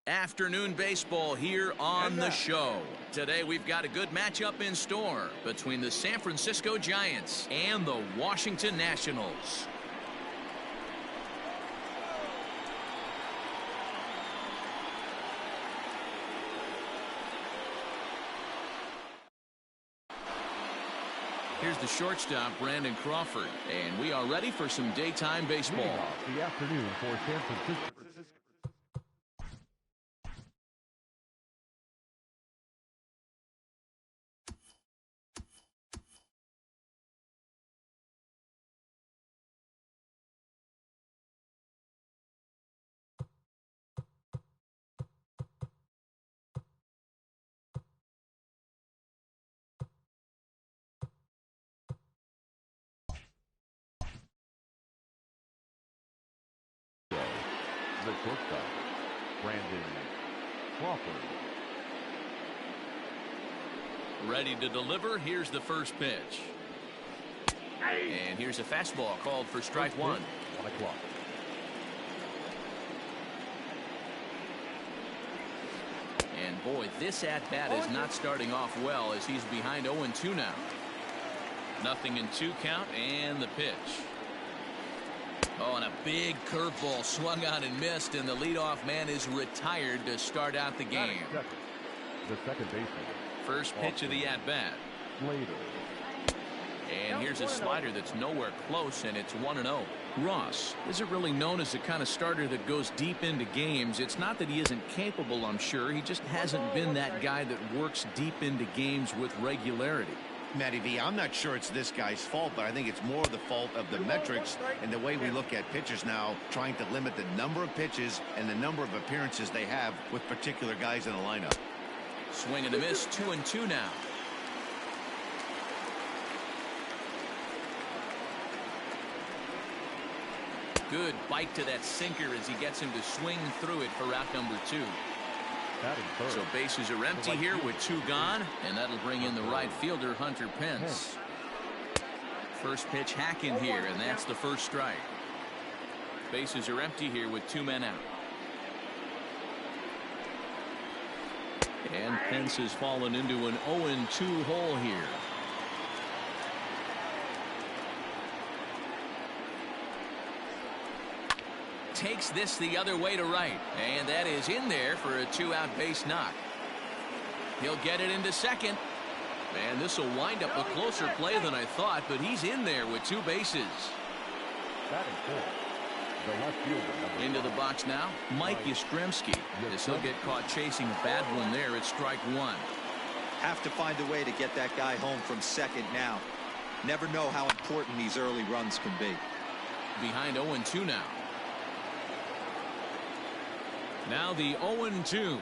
Afternoon baseball here on the show. Today we've got a good matchup in store between the San Francisco Giants and the Washington Nationals. Here's the shortstop, Brandon Crawford, and we are ready for some daytime baseball. The afternoon for San Francisco. The shortstop, Brandon Crawford. Ready to deliver. Here's the first pitch. And here's a fastball called for strike one. 1 o'clock. And boy, this at-bat is not starting off well as he's behind 0-2 now. 0-2 count and the pitch. Oh, and a big curveball swung on and missed, and the leadoff man is retired to start out the game. The second baseman. First pitch of the at-bat. And here's a slider that's nowhere close, and it's 1-0. Ross isn't really known as the kind of starter that goes deep into games. It's not that he isn't capable, I'm sure. He just hasn't been that guy that works deep into games with regularity. Matty V, I'm not sure it's this guy's fault, but I think it's more the fault of the metrics and the way we look at pitchers now, trying to limit the number of pitches and the number of appearances they have with particular guys in the lineup. Swing and a miss, 2-2 now. Good bite to that sinker as he gets him to swing through it for route number 2. So bases are empty here with 2 gone, and that'll bring in the right fielder, Hunter Pence. First pitch hack in here, and that's the first strike. Bases are empty here with 2 men out. And Pence has fallen into an 0-2 hole here. Takes this the other way to right, and that is in there for a 2-out base knock. He'll get it into second, and this will wind up a closer play than I thought, but he's in there with 2 bases. The left fielder, into the box now, Mike Yastrzemski, as he'll get caught chasing a bad one there at strike 1. Have to find a way to get that guy home from second now. Never know how important these early runs can be. Behind 0-2 now. Now the 0-2.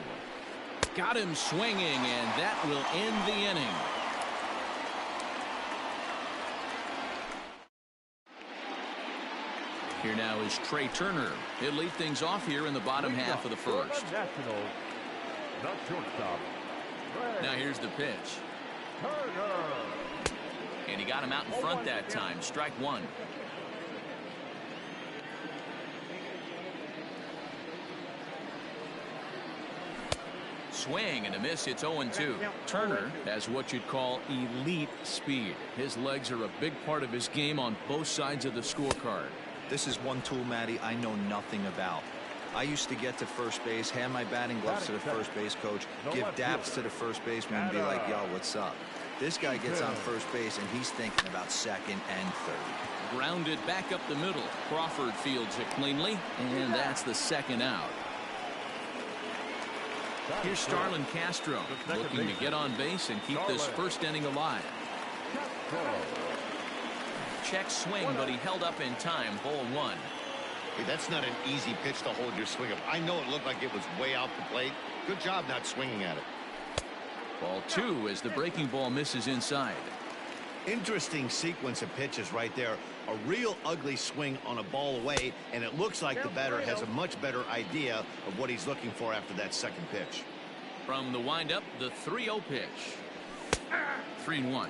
Got him swinging, and that will end the inning. Here now is Trey Turner. He'll lead things off here in the bottom half of the first. Now here's the pitch. And he got him out in front that time. Strike 1. Swing and a miss. It's 0-2. Turner has what you'd call elite speed. His legs are a big part of his game on both sides of the scorecard. This is one tool, Matty, I know nothing about. I used to get to first base, hand my batting gloves to the first base coach, give daps to the first baseman, and be like, yo, what's up? This guy gets on first base, and he's thinking about second and third. Grounded back up the middle. Crawford fields it cleanly, and that's the second out. Here's Starlin Castro looking to get on base and keep this first inning alive. Check swing, but he held up in time. Ball 1. Hey, that's not an easy pitch to hold your swing up. I know it looked like it was way out the plate. Good job not swinging at it. Ball 2 as the breaking ball misses inside. Interesting sequence of pitches right there. A real ugly swing on a ball away, and it looks like the batter has a much better idea of what he's looking for after that second pitch. From the windup, the 3-0 pitch. 3-1.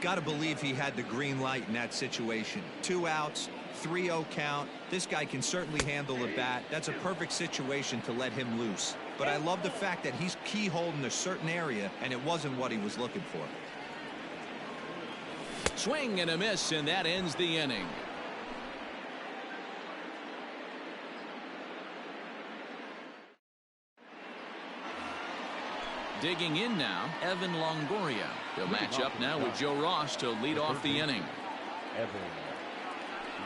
Got to believe he had the green light in that situation. 2 outs, 3-0 count. This guy can certainly handle the bat. That's a perfect situation to let him loose. But I love the fact that he's keyholding a certain area, and it wasn't what he was looking for. Swing and a miss, and that ends the inning. Digging in now, Evan Longoria. He'll match up now with Joe Ross to lead off the inning. Evan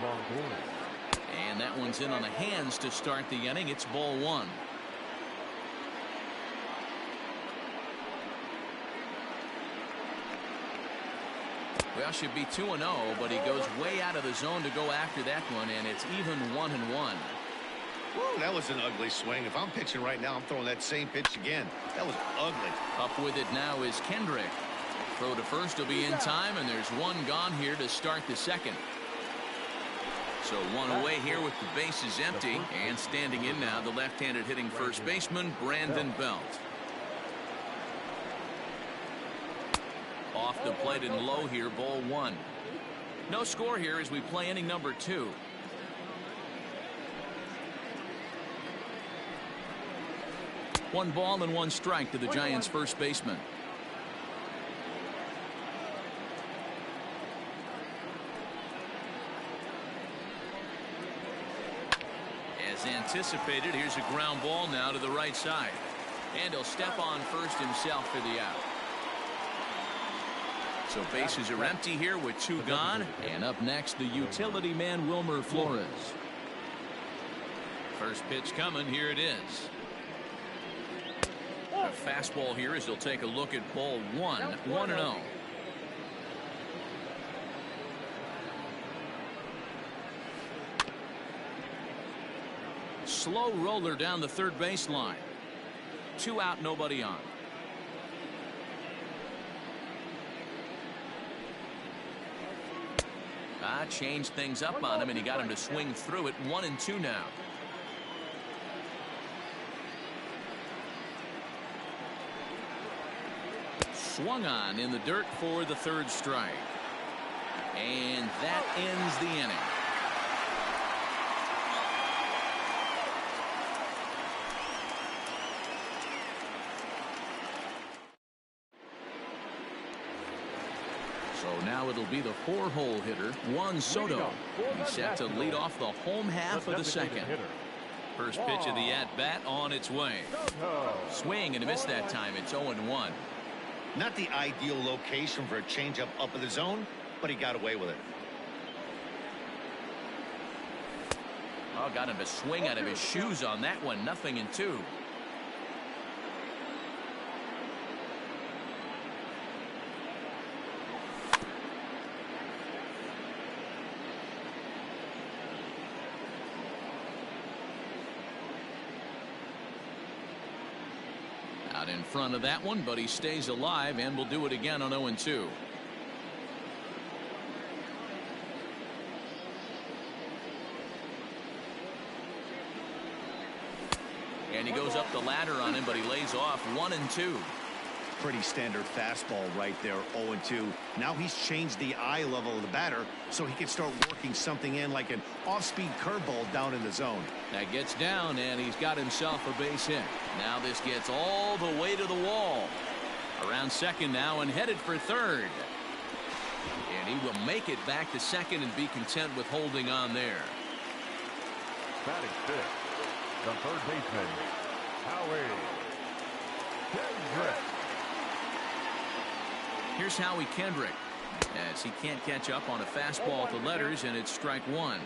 Longoria. And that one's in on the hands to start the inning. It's ball one. Well, should be 2-0, but he goes way out of the zone to go after that one, and it's even 1-1. Whoa, that was an ugly swing. If I'm pitching right now, I'm throwing that same pitch again. That was ugly. Up with it now is Kendrick. Throw to first will be in time, and there's one gone here to start the second. So one away here with the bases empty, and standing in now the left-handed hitting first baseman Brandon Belt. Off the plate and low here, ball one. No score here as we play inning number 2. One ball and one strike to the Giants first baseman. As anticipated, here's a ground ball now to the right side. And he'll step on first himself for the out. So bases are empty here with 2 gone. And up next, the utility man Wilmer Flores. First pitch coming. Here it is. A fastball here as he'll take a look at ball 1. 1-0. Slow roller down the third baseline. 2 out, nobody on. Changed things up on him, and he got him to swing through it. 1-2 now. Swung on in the dirt for the third strike. And that ends the inning. So now it'll be the 4-hole hitter, Juan Soto. He's set to lead off the home half of the second. First pitch of the at-bat on its way. Swing and a miss that time. It's 0-1. Not the ideal location for a changeup up in the zone, but he got away with it. Oh, got him to swing out of his shoes on that one. 0-2. Out in front of that one, but he stays alive and will do it again on 0-2. And he goes up the ladder on him, but he lays off. 1-2. Pretty standard fastball right there. 0-2. Now he's changed the eye level of the batter so he can start working something in like an off-speed curveball down in the zone. That gets down, and he's got himself a base hit. Now this gets all the way to the wall. Around second now and headed for third. And he will make it back to second and be content with holding on there. Batting fifth, the third baseman, Howie Kendrick. Here's Howie Kendrick as he can't catch up on a fastball to letters, and it's strike 1.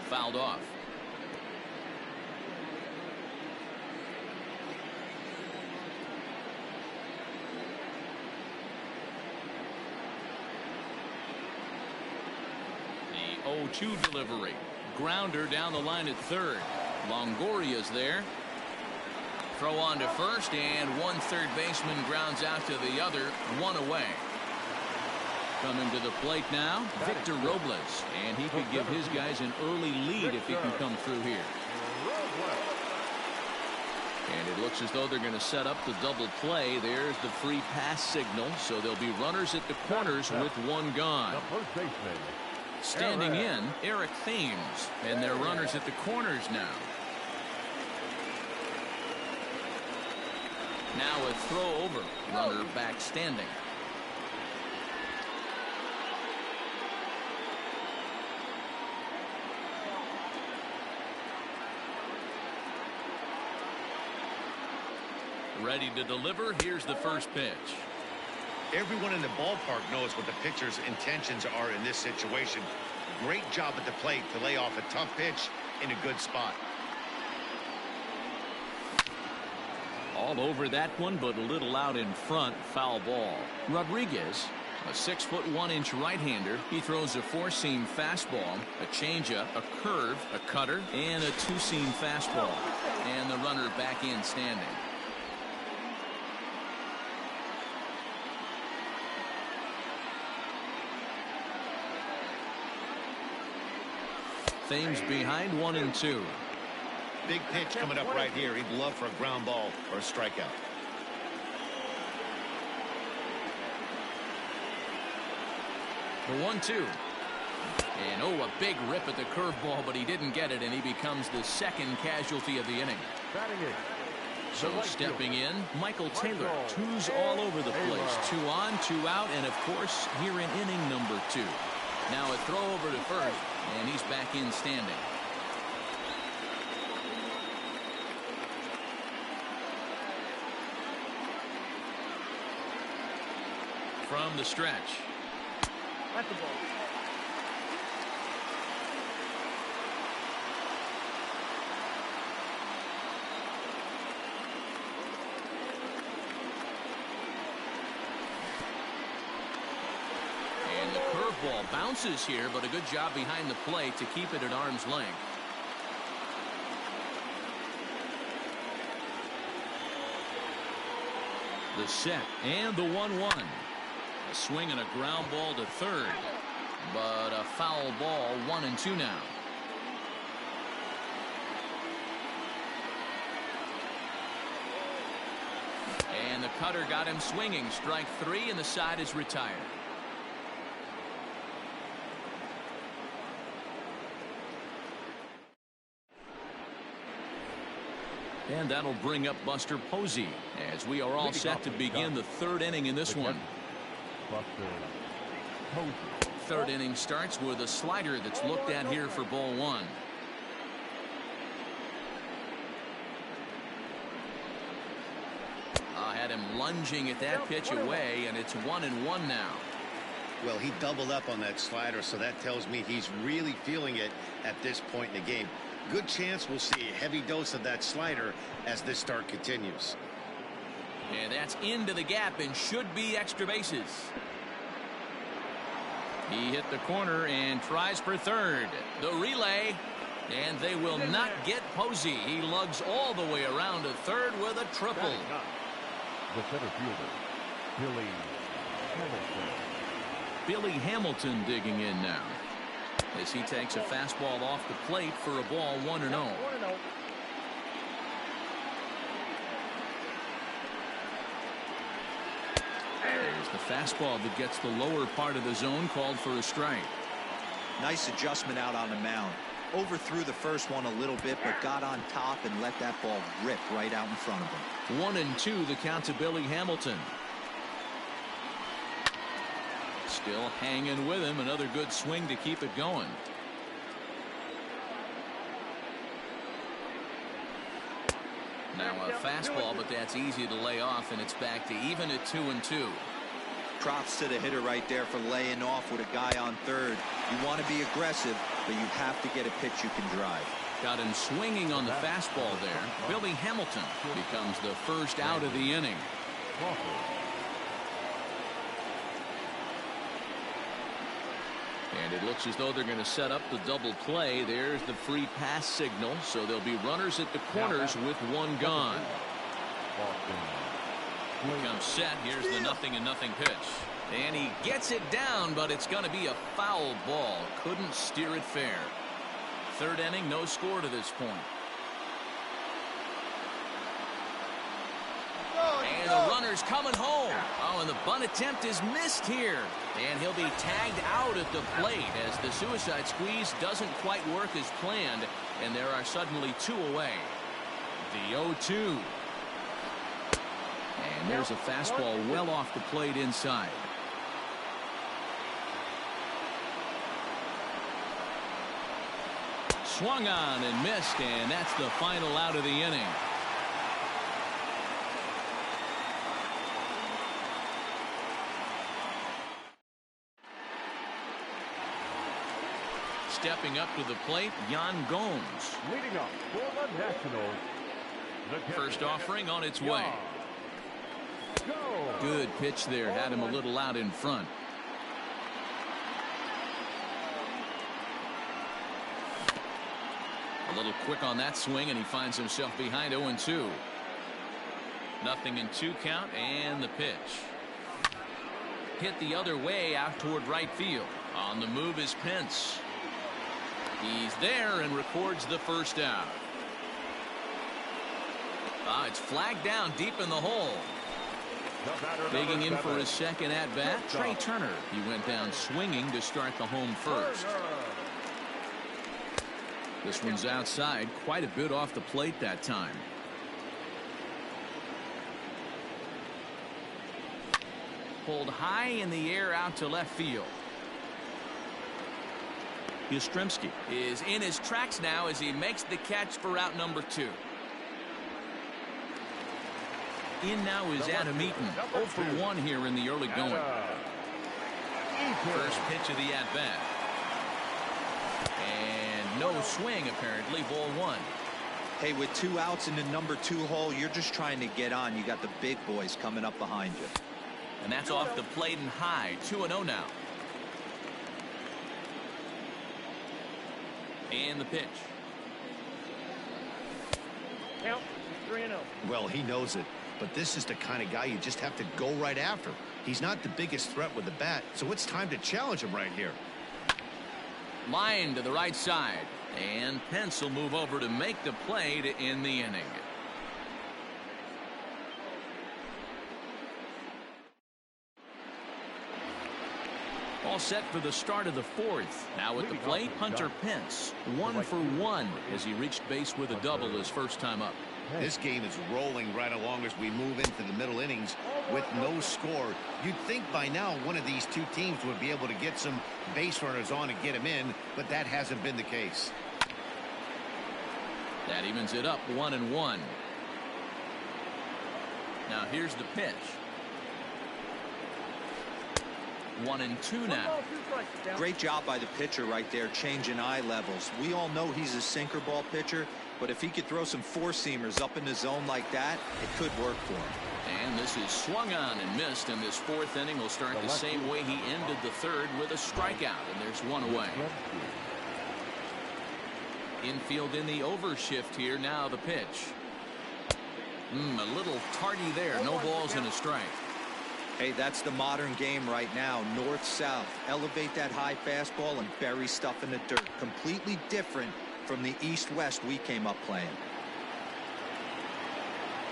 Fouled off. The 0-2 delivery. Grounder down the line at third. Longoria's there. Throw on to first, and one third baseman grounds out to the other. 1 away. Coming to the plate now, Victor Robles, and he could give his guys an early lead if he can come through here. And it looks as though they're going to set up the double play. There's the free pass signal. So there'll be runners at the corners with one gone. The first baseman. Standing in, Eric Thames. And they're runners at the corners now. Now a throw over. Runner back standing. Ready to deliver. Here's the first pitch. Everyone in the ballpark knows what the pitcher's intentions are in this situation. Great job at the plate to lay off a tough pitch in a good spot. All over that one, but a little out in front. Foul ball. Rodriguez, a 6'1" right-hander. He throws a four-seam fastball, a changeup, a curve, a cutter, and a two-seam fastball. And the runner back in standing. Thames behind 1-2. Big pitch coming up right here. He'd love for a ground ball or a strikeout. The 1-2. And oh, a big rip at the curveball, but he didn't get it, and he becomes the second casualty of the inning. So stepping in, Michael Taylor. Twos all over the place. 2 on, 2 out, and of course, here in inning number 2. Now a throw over to first, and he's back in standing. From the stretch. At the ball. And the curveball bounces here, but a good job behind the plate to keep it at arm's length. The set and the 1-1. A swing and a ground ball to third, but a foul ball. 1-2 now. And the cutter got him swinging. Strike 3, and the side is retired. And that'll bring up Buster Posey as we are all set to begin the third inning in this one. Third inning starts with a slider that's looked at here for ball 1. Had him lunging at that pitch away, and it's 1-1 now. Well, he doubled up on that slider, so that tells me he's really feeling it at this point in the game. Good chance we'll see a heavy dose of that slider as this start continues. And that's into the gap and should be extra bases. He hit the corner and tries for third. The relay, and they will not get Posey. He lugs all the way around to third with a triple. The center fielder, Billy Hamilton. Billy Hamilton digging in now as he takes a fastball off the plate for a ball. 1-0. There's the fastball that gets the lower part of the zone, called for a strike. Nice adjustment out on the mound. Overthrew the first one a little bit, but got on top and let that ball rip right out in front of him. 1-2 the count to Billy Hamilton. Still hanging with him. Another good swing to keep it going. Now a fastball, but that's easy to lay off, and it's back to even at 2-2. Props to the hitter right there for laying off with a guy on third. You want to be aggressive, but you have to get a pitch you can drive. Got him swinging on the fastball there. Billy Hamilton becomes the first out of the inning. And it looks as though they're going to set up the double play. There's the free pass signal, so there'll be runners at the corners with one gone. Comes set. Here's the 0-0 pitch. And he gets it down, but it's going to be a foul ball. Couldn't steer it fair. Third inning, no score to this point. runner's coming home. Oh, and the bunt attempt is missed here. And he'll be tagged out at the plate as the suicide squeeze doesn't quite work as planned. And there are suddenly 2 away. The 0-2. And there's a fastball well off the plate inside. Swung on and missed, and that's the final out of the inning. Stepping up to the plate, Yan Gomes. Leading up for the Nationals. First offering on its way. Go. Good pitch there. Had him a little out in front. A little quick on that swing, and he finds himself behind 0-2. Nothing in 2 count, and the pitch. Hit the other way out toward right field. On the move is Pence. He's there and records the first out. It's flagged down deep in the hole. Digging in for his second at-bat, Trey Turner. He went down swinging to start the home first. This one's outside, quite a bit off the plate that time. Pulled high in the air out to left field. Yastrzemski is in his tracks now as he makes the catch for out number 2. In now is Adam Eaton, 0 for 1 here in the early going. First pitch of the at-bat. And no swing, apparently, ball 1. Hey, with 2 outs in the number 2 hole, you're just trying to get on. You got the big boys coming up behind you. And that's off the plate and high. 2-0 now. And the pitch. Count 3-0. Well, he knows it. But this is the kind of guy you just have to go right after. He's not the biggest threat with the bat, so it's time to challenge him right here. Line to the right side. And Pence will move over to make the play to end the inning. All set for the start of the 4th. Now at the plate, Hunter Pence. 1 for 1 as he reached base with a double his first time up. This game is rolling right along as we move into the middle innings with no score. You'd think by now one of these 2 teams would be able to get some base runners on and get them in, but that hasn't been the case. That evens it up 1-1. Now here's the pitch. 1-2 now. Great job by the pitcher right there, changing eye levels. We all know he's a sinker ball pitcher, but if he could throw some 4-seamers up in the zone like that, it could work for him. And this is swung on and missed, and this 4th inning will start the same way he ended the 3rd with a strikeout, and there's 1 away. Infield in the overshift here. Now the pitch. A little tardy there. No balls and a strike. Hey, that's the modern game right now. North-south. Elevate that high fastball and bury stuff in the dirt. Completely different from the east-west we came up playing.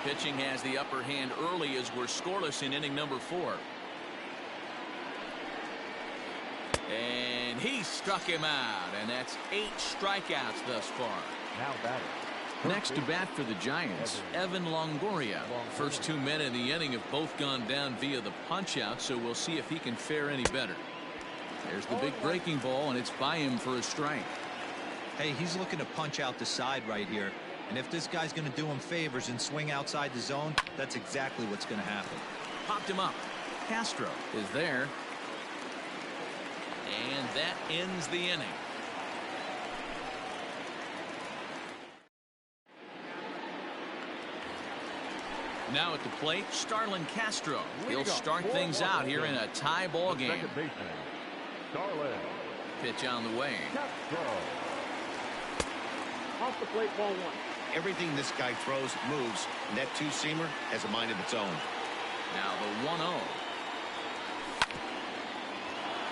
Pitching has the upper hand early as we're scoreless in inning number 4. And he struck him out, and that's 8 strikeouts thus far. Now batting. Next to bat for the Giants, Evan Longoria. First 2 men in the inning have both gone down via the punch-out, so we'll see if he can fare any better. There's the big breaking ball, and it's by him for a strike. Hey, he's looking to punch out the side right here. And if this guy's going to do him favors and swing outside the zone, that's exactly what's going to happen. Popped him up. Castro is there. And that ends the inning. Now at the plate, Starlin Castro. He'll start things out here in a tie ball game. Pitch on the way. Off the plate, ball 1. Everything this guy throws moves, and that 2-seamer has a mind of its own. Now the 1-0.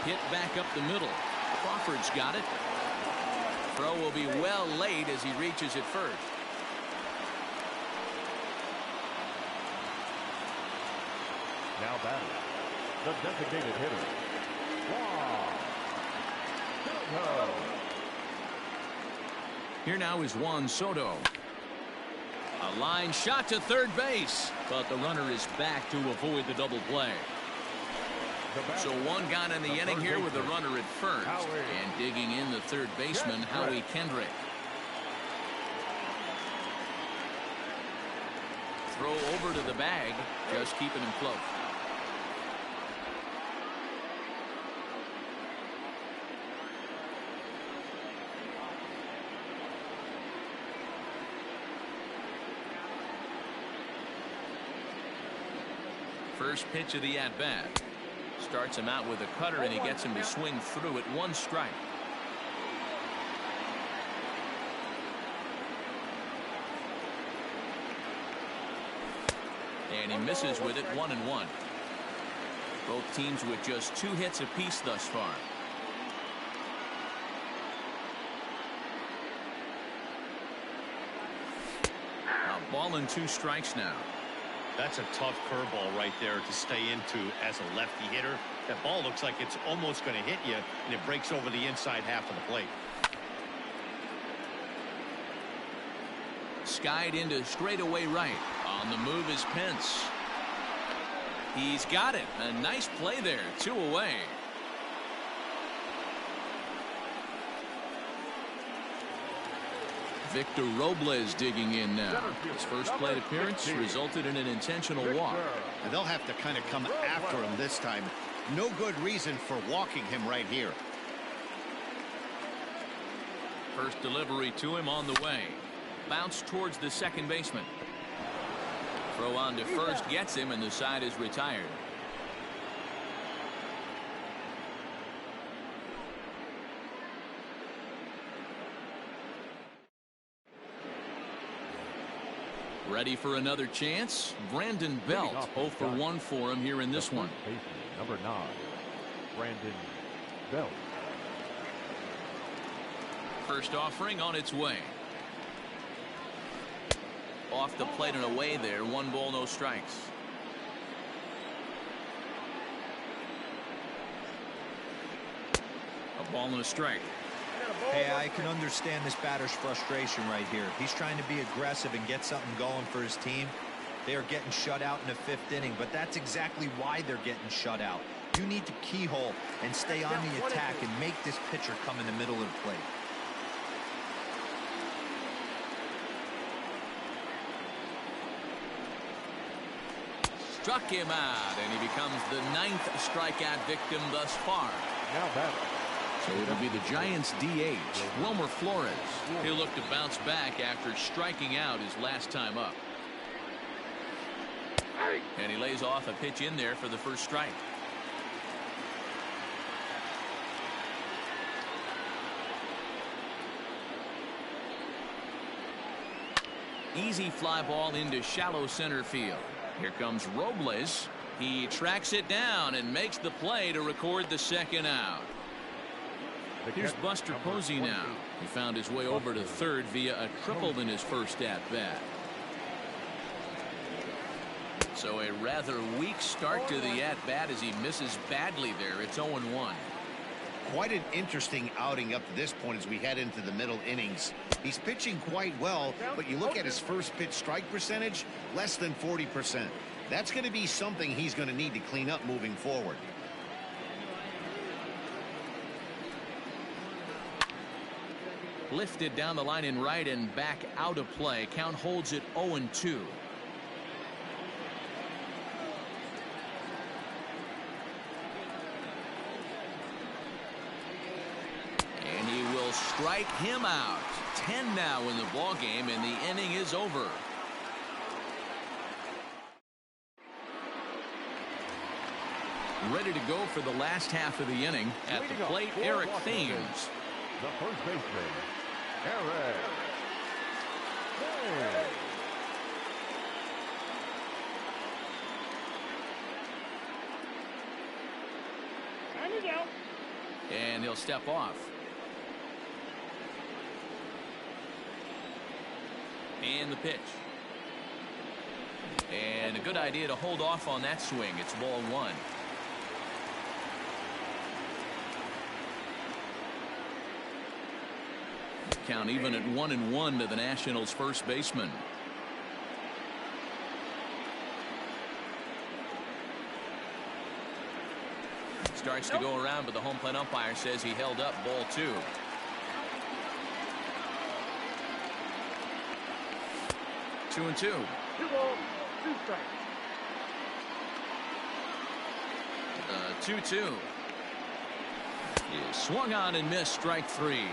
Hit back up the middle. Crawford's got it. Throw will be well late as he reaches it first. Now batting, the designated hitter. Wow. Here now is Juan Soto. A line shot to third base, but the runner is back to avoid the double play. So one gone in the inning here with the runner at first. And digging in the third baseman, Howie Kendrick. Throw over to the bag, just keeping him close. First pitch of the at-bat. Starts him out with a cutter, and he gets him to swing through it. One strike. And he misses with it, 1-1. Both teams with just 2 hits apiece thus far. A ball and 2 strikes now. That's a tough curveball right there to stay into as a lefty hitter. That ball looks like it's almost going to hit you, and it breaks over the inside half of the plate. Skied into straightaway right. On the move is Pence. He's got it. A nice play there. 2 away. Victor Robles digging in now. His first plate appearance resulted in an intentional walk. And they'll have to kind of come after him this time. No good reason for walking him right here. First delivery to him on the way. Bounce towards the second baseman. Throw on to first gets him, and the side is retired. Ready for another chance? Brandon Belt, 0 for 1 for him here in this one. Number 9, Brandon Belt. First offering on its way. Off the plate and away there. 1 ball, no strikes. A ball and a strike. Hey, I can understand this batter's frustration right here. He's trying to be aggressive and get something going for his team. They are getting shut out in the 5th inning, but that's exactly why they're getting shut out. You need to keyhole and stay on the attack and make this pitcher come in the middle of the plate. Struck him out, and he becomes the 9th strikeout victim thus far. Now batting. So it'll be the Giants' DH, Wilmer Flores. He'll look to bounce back after striking out his last time up. And he lays off a pitch in there for the first strike. Easy fly ball into shallow center field. Here comes Robles. He tracks it down and makes the play to record the second out. Here's Buster Posey now. He found his way over to third via a triple in his first at-bat. So a rather weak start to the at-bat as he misses badly there. It's 0-1. Quite an interesting outing up to this point as we head into the middle innings. He's pitching quite well, but you look at his first pitch strike percentage, less than 40%. That's going to be something he's going to need to clean up moving forward. Lifted down the line in right and back out of play. Count holds it 0-2. And he will strike him out. 10 now in the ball game, and the inning is over. Ready to go for the last half of the inning. At the plate, Eric Thames. The first baseman, Eric Thames. And he'll step off. And the pitch. And a good idea to hold off on that swing. It's ball one. Count even at 1-1 to the Nationals' first baseman. Starts to go around, but the home plate umpire says he held up. Ball two. 2-2. 2 balls, 2 strikes. 2-2. He swung on and missed. Strike three.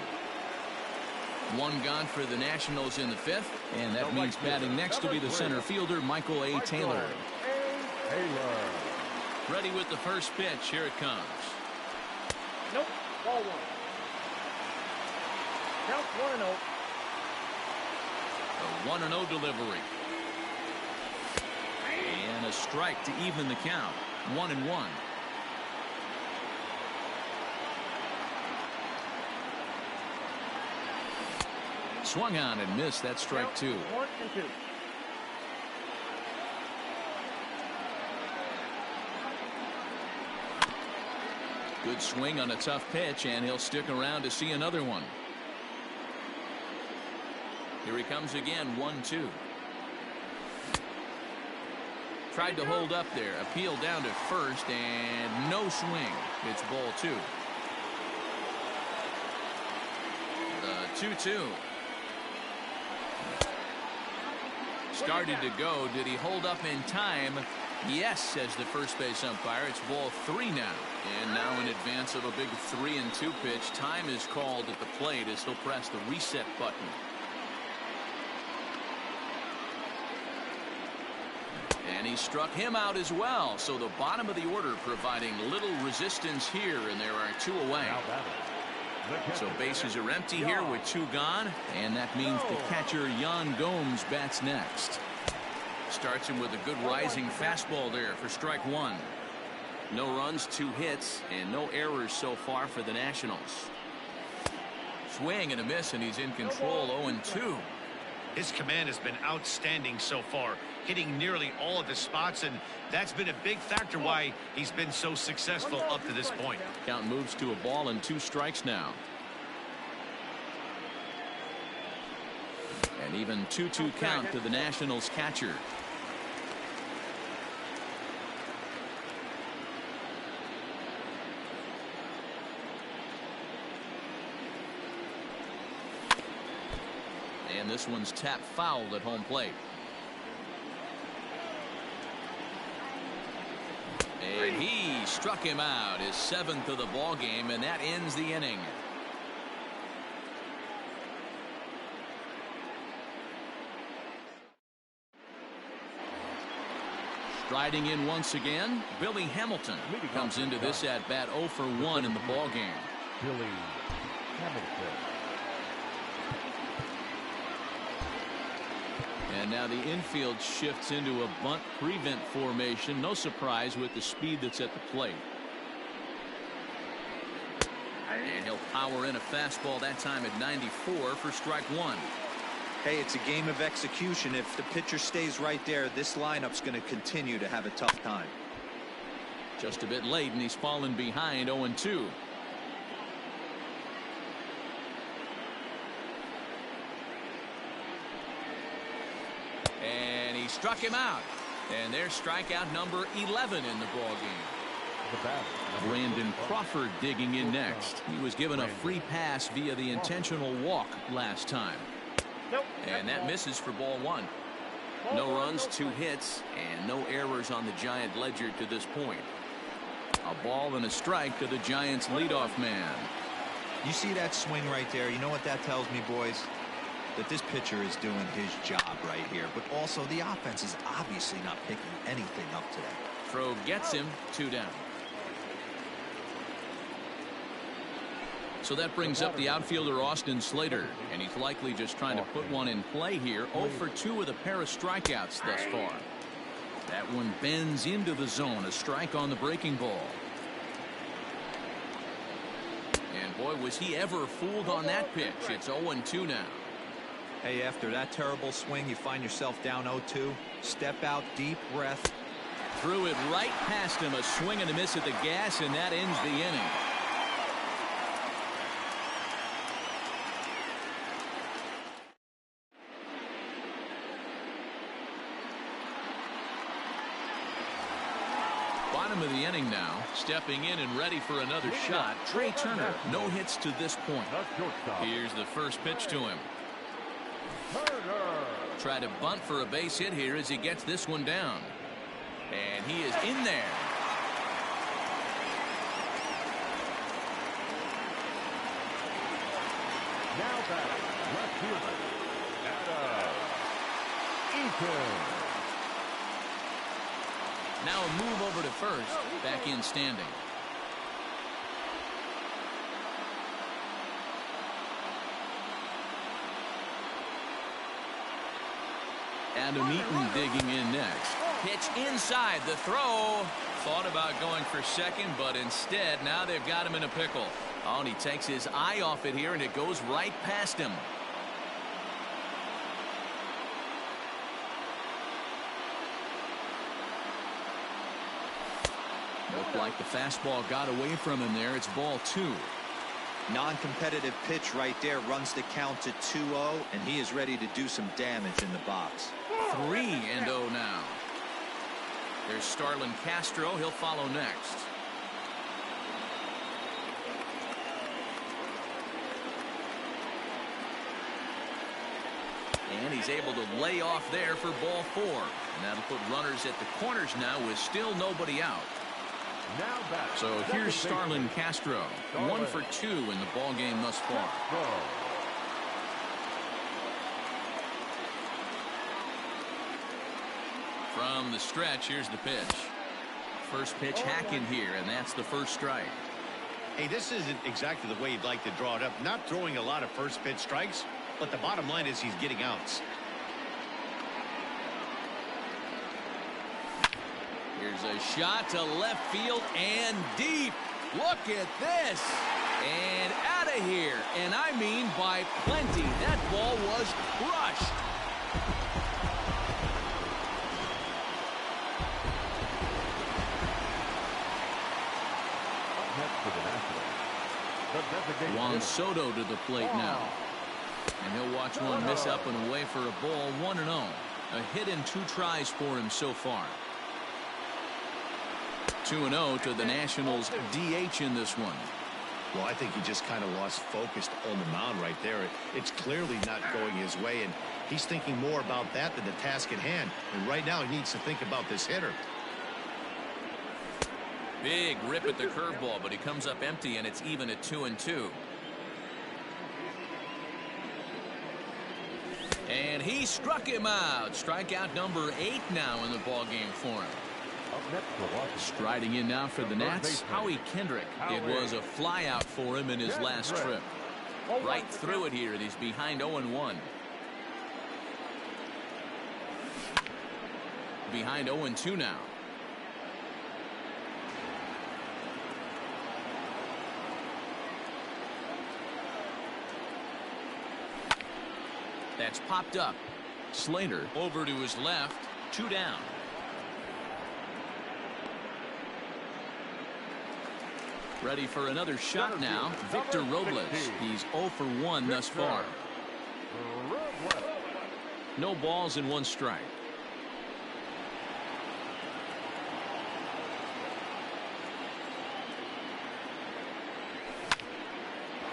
One gone for the Nationals in the fifth, and that means batting next will be the center fielder, Michael A. Taylor. Ready with the first pitch. Here it comes. Nope. Ball one. Count 1-0. A 1-0 delivery. And a strike to even the count. 1-1. Swung on and missed. That's strike two. 1-2. Good swing on a tough pitch, and he'll stick around to see another one. Here he comes again. 1-2. Tried to hold up there. Appeal down to first, and no swing. It's ball two. The 2-2. Started to go. Did he hold up in time? Yes, says the first base umpire. It's ball three now. And now in advance of a big 3-2 pitch, time is called at the plate as he'll press the reset button. And he struck him out as well. So the bottom of the order providing little resistance here, and there are two away. So bases are empty here with two gone, and that means the catcher Yan Gomes bats next. Starts him with a good rising fastball there for strike one. No runs, 2 hits, and no errors so far for the Nationals. Swing and a miss, and he's in control. 0-2. His command has been outstanding so far, hitting nearly all of his spots, and that's been a big factor why he's been so successful up to this point. Count moves to a ball and 2 strikes now. And even 2-2 count to the Nationals catcher. And this one's tapped foul at home plate. And he struck him out, his 7th of the ball game, and that ends the inning. Striding in once again, Billy Hamilton comes into this at bat 0 for 1 in the ball game. Billy Hamilton. And now the infield shifts into a bunt prevent formation. No surprise with the speed that's at the plate. And he'll power in a fastball that time at 94 for strike one. Hey, it's a game of execution. If the pitcher stays right there, this lineup's going to continue to have a tough time. Just a bit late, and he's fallen behind 0-2. And he struck him out. And there's strikeout number 11 in the ball game. Brandon Crawford digging in next. He was given a free pass via the intentional walk last time. And that misses for ball one. No runs, 2 hits, and no errors on the Giant ledger to this point. A ball and a strike to the Giants leadoff man. You see that swing right there? You know what that tells me, boys? That this pitcher is doing his job right here, but also the offense is obviously not picking anything up today. Throw gets him, 2 down. So that brings up the outfielder Austin Slater, and he's likely just trying to put one in play here. 0 for 2 with a pair of strikeouts thus far. That one bends into the zone, a strike on the breaking ball. And boy, was he ever fooled on that pitch. It's 0-2 now. Hey, after that terrible swing, you find yourself down 0-2. Step out, deep breath. Threw it right past him. A swing and a miss at the gas, and that ends the inning. Bottom of the inning now. Stepping in and ready for another shot. Trey Turner. No hits to this point. Here's the first pitch to him. Try to bunt for a base hit here as he gets this one down. And he is in there. Now back, left fielder, Eaton. Now a move over to first. Back in standing. Adam Eaton digging in next. Pitch inside. The throw. Thought about going for second, but instead now they've got him in a pickle. Oh, and he takes his eye off it here, and it goes right past him. Looked like the fastball got away from him there. It's ball 2. Non-competitive pitch right there, runs the count to 2-0, and he is ready to do some damage in the box. 3-0 now. There's Starlin Castro. He'll follow next. And he's able to lay off there for ball 4. And that'll put runners at the corners now with still nobody out. So here's Starlin Castro. 1 for 2 in the ball game thus far. From the stretch, here's the pitch. First pitch hacking here, and that's the first strike. Hey, this isn't exactly the way you'd like to draw it up. Not throwing a lot of first pitch strikes, but the bottom line is he's getting outs. Here's a shot to left field and deep. Look at this. And out of here. And I mean by plenty. That ball was crushed. Juan Soto to the plate now. And he'll watch one miss up and away for a ball. 1-0. A hit in 2 tries for him so far. 2-0 to the Nationals DH in this one. Well, I think he just kind of lost focus on the mound right there. It's clearly not going his way, and he's thinking more about that than the task at hand. And right now he needs to think about this hitter. Big rip at the curveball, but he comes up empty, and it's even at 2-2. And he struck him out. Strikeout number 8 now in the ball game for him. Striding in now for the Nats, Howie Kendrick. It was a fly out for him in his last trip. Right through it here, and he's behind 0-1. Behind 0-2 now. That's popped up. Slater over to his left. 2 down. Ready for another shot now. Victor Robles. He's 0 for 1 thus far. No balls and 1 strike.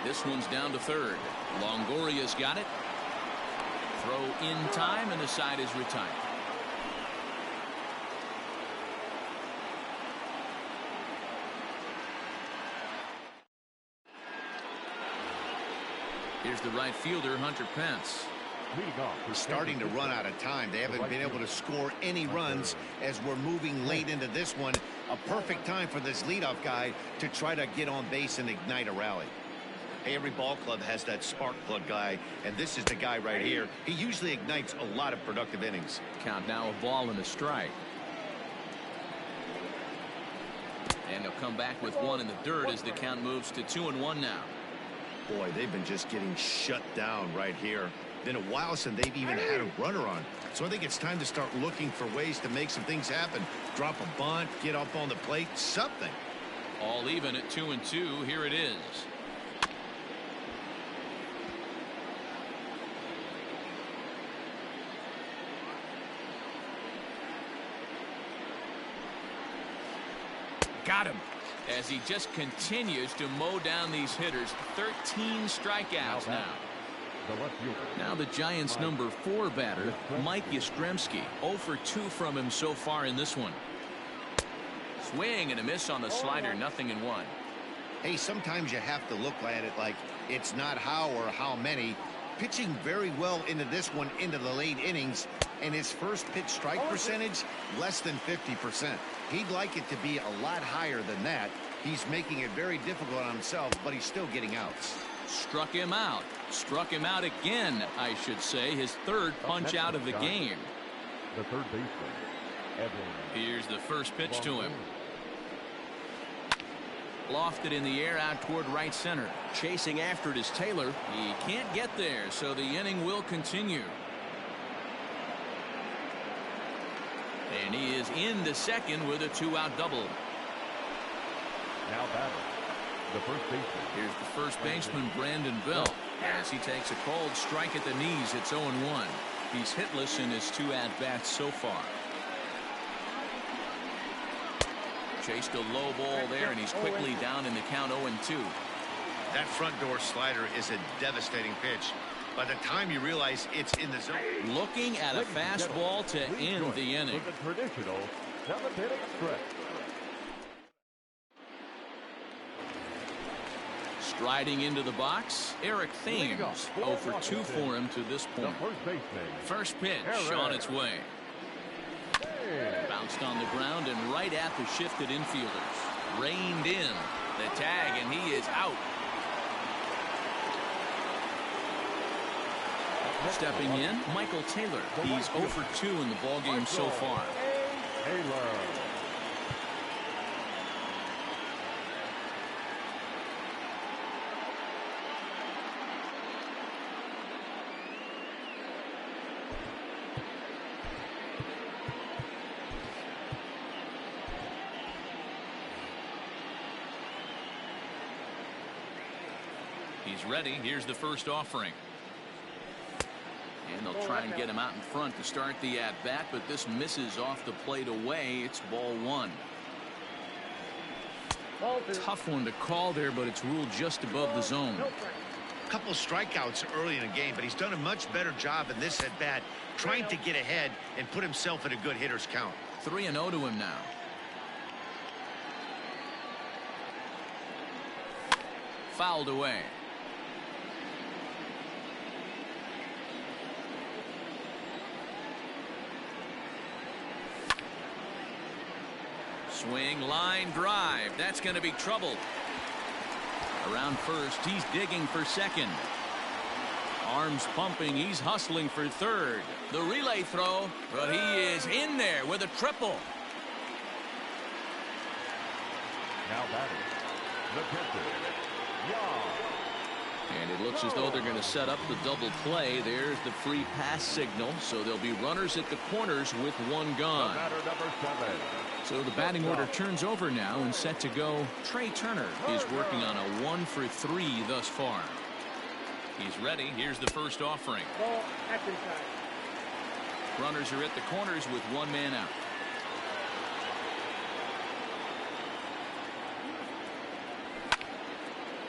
This one's down to third. Longoria's got it. Throw in time, and the side is retired. Here's the right fielder, Hunter Pence. We're starting to run out of time. They haven't been able to score any runs as we're moving late into this one. A perfect time for this leadoff guy to try to get on base and ignite a rally. Hey, every ball club has that spark plug guy, and this is the guy right here. He usually ignites a lot of productive innings. Count now, a ball and a strike. And he'll come back with 1 in the dirt as the count moves to 2-1 now. Boy, they've been just getting shut down right here. been a while since they've even had a runner on. So I think it's time to start looking for ways to make some things happen. Drop a bunt, get up on the plate, something. All even at 2-2. Here it is. Got him. As he just continues to mow down these hitters. 13 strikeouts now. Now the Giants' number 4 batter, Mike Yastrzemski. 0 for 2 from him so far in this one. Swing and a miss on the slider. 0-1. Hey, sometimes you have to look at it like it's not how or how many. Pitching very well into this one into the late innings, and his first pitch strike percentage less than 50%. He'd like it to be a lot higher than that. He's making it very difficult on himself, but he's still getting outs. Struck him out. Struck him out again, I should say. His third punch out of the game. The third baseman. Here's the first pitch to him. Lofted in the air out toward right center. Chasing after it is Taylor. He can't get there, so the inning will continue. And he is into second with a 2-out double. Now batting, the first baseman. Here's the first baseman, Brandon Bell. As he takes a cold strike at the knees, it's 0-1. He's hitless in his 2 at-bats so far. Chased a low ball there, and he's quickly down in the count 0-2. That front door slider is a devastating pitch. By the time you realize it's in the zone. Looking at a fastball to end the inning. The traditional 7th-inning stretch. Striding into the box, Eric Thames. 0 for 2 for him to this point. First pitch on its way. Bounced on the ground and right at the shifted infielders. Reined in the tag, and he is out. Stepping in, Michael Taylor. He's 0 for 2 in the ballgame so far. He's ready. Here's the first offering. And they'll try and get him out in front to start the at-bat, but this misses off the plate away. It's ball 1. Tough one to call there, but it's ruled just above the zone. A couple strikeouts early in the game, but he's done a much better job in this at-bat, trying to get ahead and put himself in a good hitter's count. 3-0 to him now. Fouled away. Swing, line drive. That's going to be trouble. Around first, he's digging for second. Arms pumping, he's hustling for third. The relay throw, but he is in there with a triple. Now batting, the pitcher, And it looks as though they're going to set up the double play. There's the free pass signal, so there'll be runners at the corners with 1 gone. batter number 7. So the batting order turns over now and set to go. Trey Turner is working on a 1 for 3 thus far. He's ready. Here's the first offering. Runners are at the corners with 1 man out.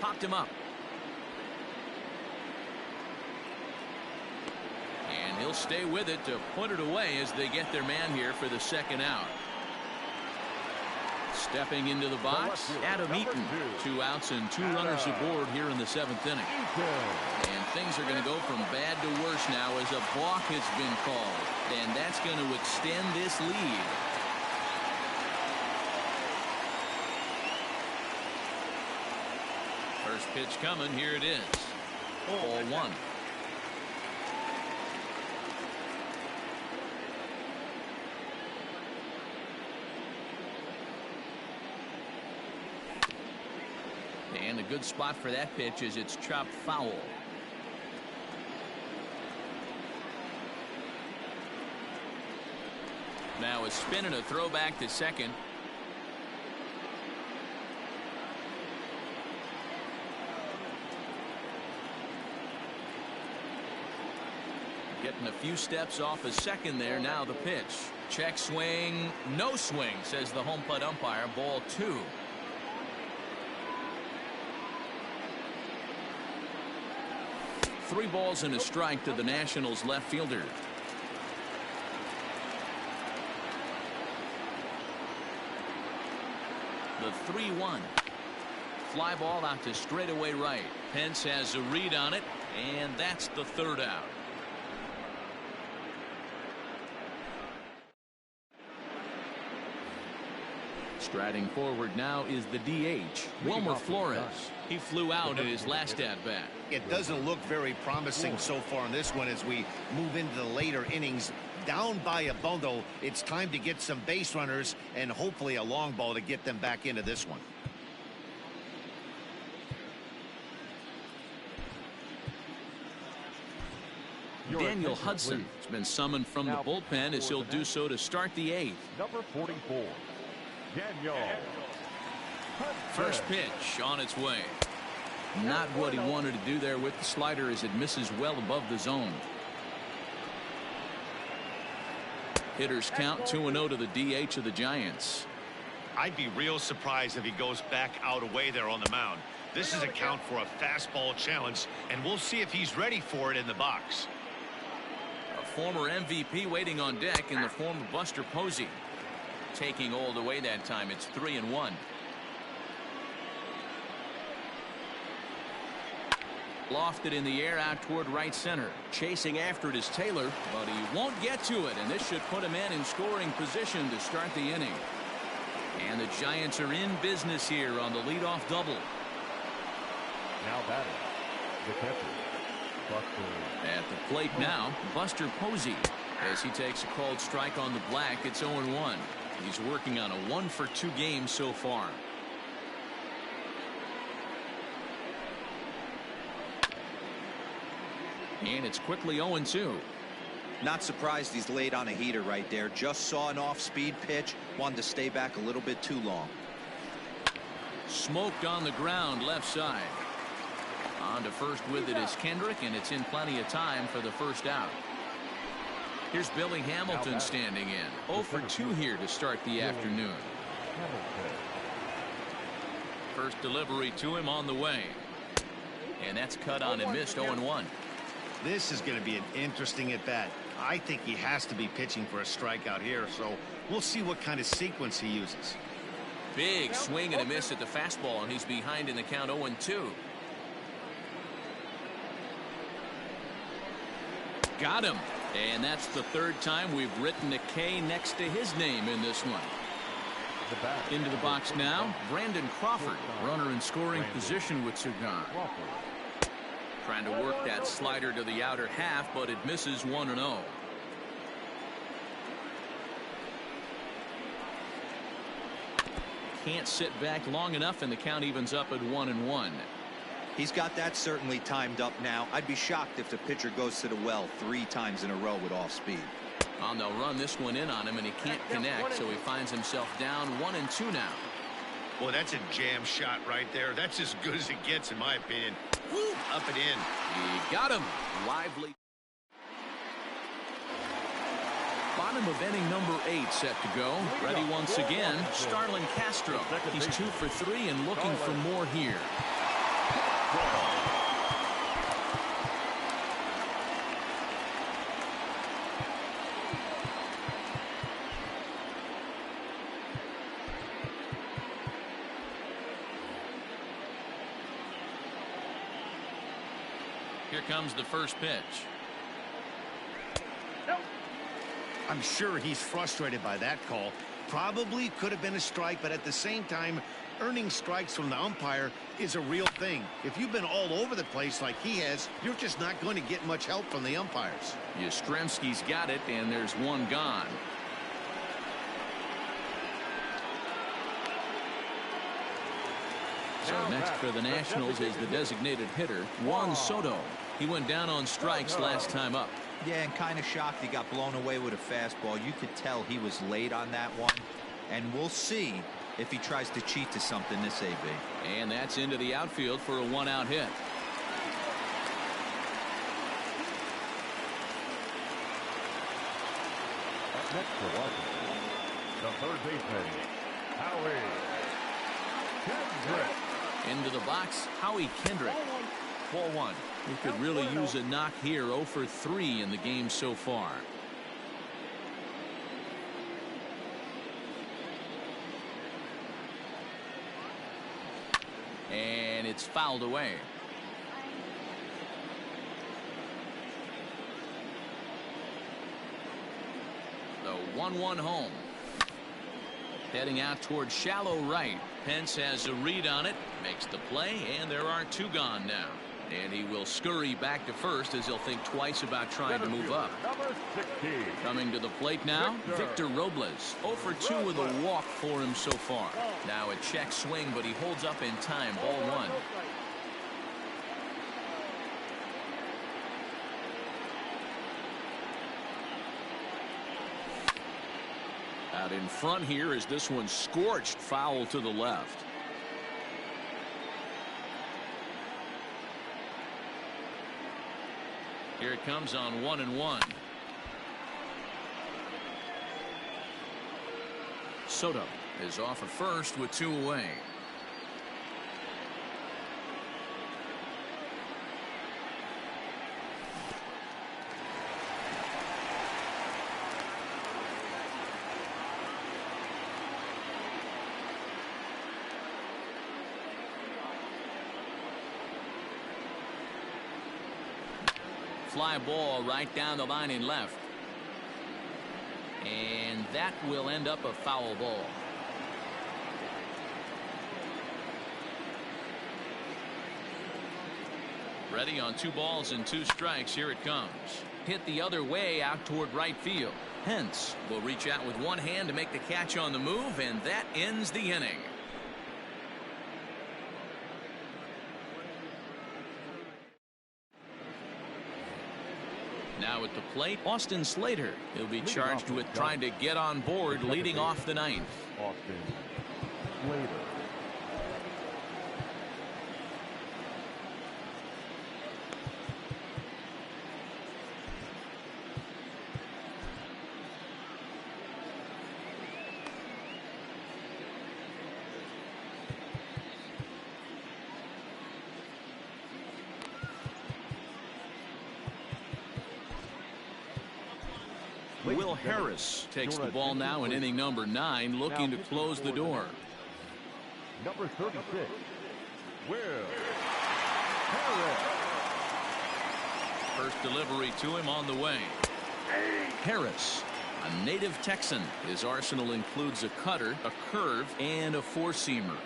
Popped him up. And he'll stay with it to put it away as they get their man here for the second out. Stepping into the box, Adam Eaton. 2 outs and 2 runners aboard here in the 7th inning. And things are going to go from bad to worse now as a balk has been called. And that's going to extend this lead. First pitch coming. Here it is. Ball 1. And a good spot for that pitch is it's chopped foul. Now a spin and a throw back to second. Getting a few steps off a second there. Now the pitch. Check swing. No swing, says the home plate umpire. Ball 2. Three balls and a strike to the Nationals left fielder. The 3-1. Fly ball out to straightaway right. Pence has a read on it, and that's the third out. Striding forward now is the DH, Wilmer Flores. He flew out in his last at-bat. It doesn't look very promising so far in this one as we move into the later innings. Down by a bundle, it's time to get some base runners and hopefully a long ball to get them back into this one. Daniel Hudson has been summoned from the bullpen as he'll do so to start the 8th. Number 44, Daniel Hudson. First pitch on its way. Not what he wanted to do there with the slider as it misses well above the zone. Hitters count 2-0 to the DH of the Giants. I'd be real surprised if he goes back out away there on the mound. This is a count for a fastball challenge, and we'll see if he's ready for it in the box. A former MVP waiting on deck in the form of Buster Posey. Taking all the way that time. It's 3-1. Lofted in the air out toward right center. Chasing after it is Taylor, but he won't get to it, and this should put him in scoring position to start the inning. And the Giants are in business here on the leadoff double. Now batting, the catcher, Buster. At the plate now, Buster Posey. As he takes a called strike on the black, it's 0-1. He's working on a 1-for-2 game so far. And it's quickly 0-2. Not surprised he's laid on a heater right there. Just saw an off-speed pitch. Wanted to stay back a little bit too long. Smoked on the ground left side. On to first with it is Kendrick, and it's in plenty of time for the first out. Here's Billy Hamilton standing in. 0-for-2 here to start the afternoon. First delivery to him on the way. And that's cut on and missed. 0-1. This is going to be an interesting at-bat. I think he has to be pitching for a strikeout here, so we'll see what kind of sequence he uses. Big swing and a miss at the fastball, and he's behind in the count. 0-2. Got him. And that's the third time we've written a K next to his name in this one. Into the box now, Brandon Crawford. Runner in scoring position with Sugan. Trying to work that slider to the outer half, but it misses 1-0. Can't sit back long enough, and the count evens up at 1-1. He's got that certainly timed up now. I'd be shocked if the pitcher goes to the well 3 times in a row with off speed. Well, they'll run this one in on him, and he can't connect, so he finds himself down 1-2 now. Well, that's a jam shot right there. That's as good as it gets, in my opinion. Woo, up and in. He got him. Lively. Bottom of inning number 8 set to go. Ready once again, Starlin Castro. He's 2 for 3 and looking for more here. Here comes the first pitch. I'm sure he's frustrated by that call. Probably could have been a strike, but at the same time, earning strikes from the umpire is a real thing. If you've been all over the place like he has, you're just not going to get much help from the umpires. Yastrzemski's got it, and there's one gone. So next for the Nationals is the designated hitter, Juan Soto. He went down on strikes last time up. Yeah, and kind of shocked he got blown away with a fastball. You could tell he was late on that one. And we'll see if he tries to cheat to something this AB. And that's into the outfield for a one-out hit. Up next for Washington, the third baseman, Howie Kendrick. Into the box, Howie Kendrick. Ball one. He could really use a knock here. 0 for 3 in the game so far. And it's fouled away. The 1-1 home. Heading out towards shallow right. Pence has a read on it, makes the play, and there are 2 gone now. And he will scurry back to first as he'll think twice about trying to move up. Coming to the plate now, Victor Robles. 0 for 2 with a walk for him so far. Now a check swing, but he holds up in time. Ball 1. Out in front here as this one scorched foul to the left. Here it comes on 1-1. Soto is off at first with 2 away. Fly ball right down the line in left. And that will end up a foul ball. Ready on 2 balls and 2 strikes. Here it comes. Hit the other way out toward right field. Pence will reach out with one hand to make the catch on the move, and that ends the inning. Now at the plate, Austin Slater. He'll be charged with trying to get on board leading off the 9th. Austin Slater. Will Harris takes the ball now in inning number 9, looking to close the door. Number 36, Will Harris. First delivery to him on the way. Harris, a native Texan. His arsenal includes a cutter, a curve, and a 4-seamer.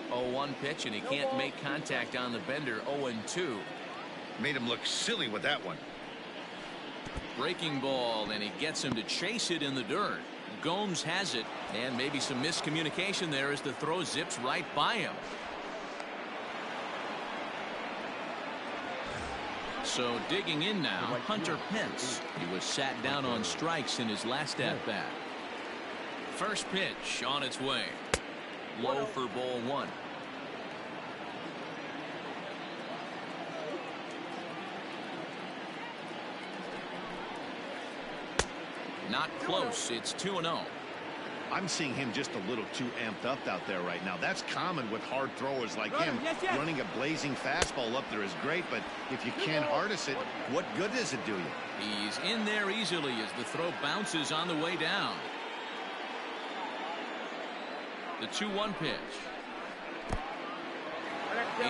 0-1 pitch, and he can't make contact on the bender. 0-2. Made him look silly with that one. Breaking ball, and he gets him to chase it in the dirt. Gomes has it, and maybe some miscommunication there as the throw zips right by him. So digging in now, Hunter Pence. He was sat down on strikes in his last at-bat. First pitch on its way. Low for ball 1. Not close. It's 2-0. I'm seeing him just a little too amped up out there right now. That's common with hard throwers like him. Running a blazing fastball up there is great, but if you can't harness it, what good does it do you? He's in there easily as the throw bounces on the way down. The 2-1 pitch.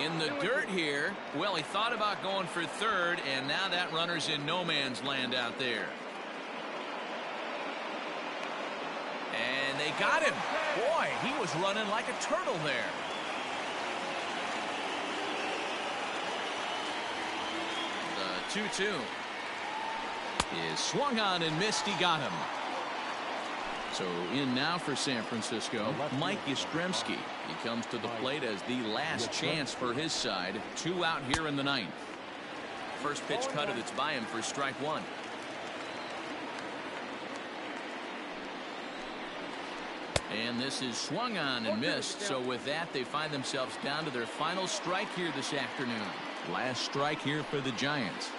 In the dirt here. Well, he thought about going for third, and now that runner's in no man's land out there. And they got him. Boy, he was running like a turtle there. The 2-2 is swung on and missed. He got him. So in now for San Francisco, Mike Yastrzemski. He comes to the plate as the last chance for his side. 2 out here in the 9th. first pitch cutter that's by him for strike one. And this is swung on and missed. So with that, they find themselves down to their final strike here this afternoon. Last strike here for the Giants.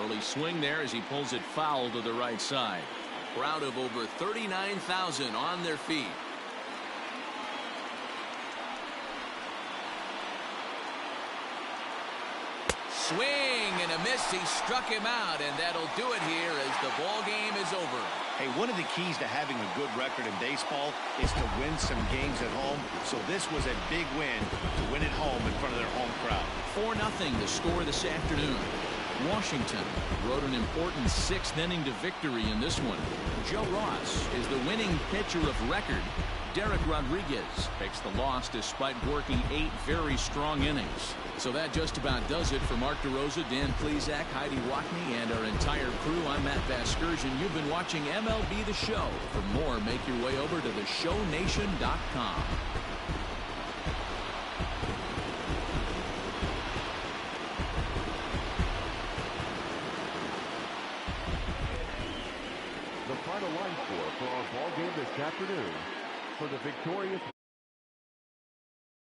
Early swing there as he pulls it foul to the right side. Crowd of over 39,000 on their feet. Swing and a miss. He struck him out, and that'll do it here as the ball game is over. Hey, one of the keys to having a good record in baseball is to win some games at home. So this was a big win to win at home in front of their home crowd. 4-0 the score this afternoon. Washington rode an important 6th inning to victory in this one. Joe Ross is the winning pitcher of record. Derek Rodriguez takes the loss despite working 8 very strong innings. So that just about does it for Mark DeRosa, Dan Plesac, Heidi Watney, and our entire crew. I'm Matt Vasgersian. You've been watching MLB The Show. For more, make your way over to theshownation.com. The final line score for our ball game this afternoon. For the victorious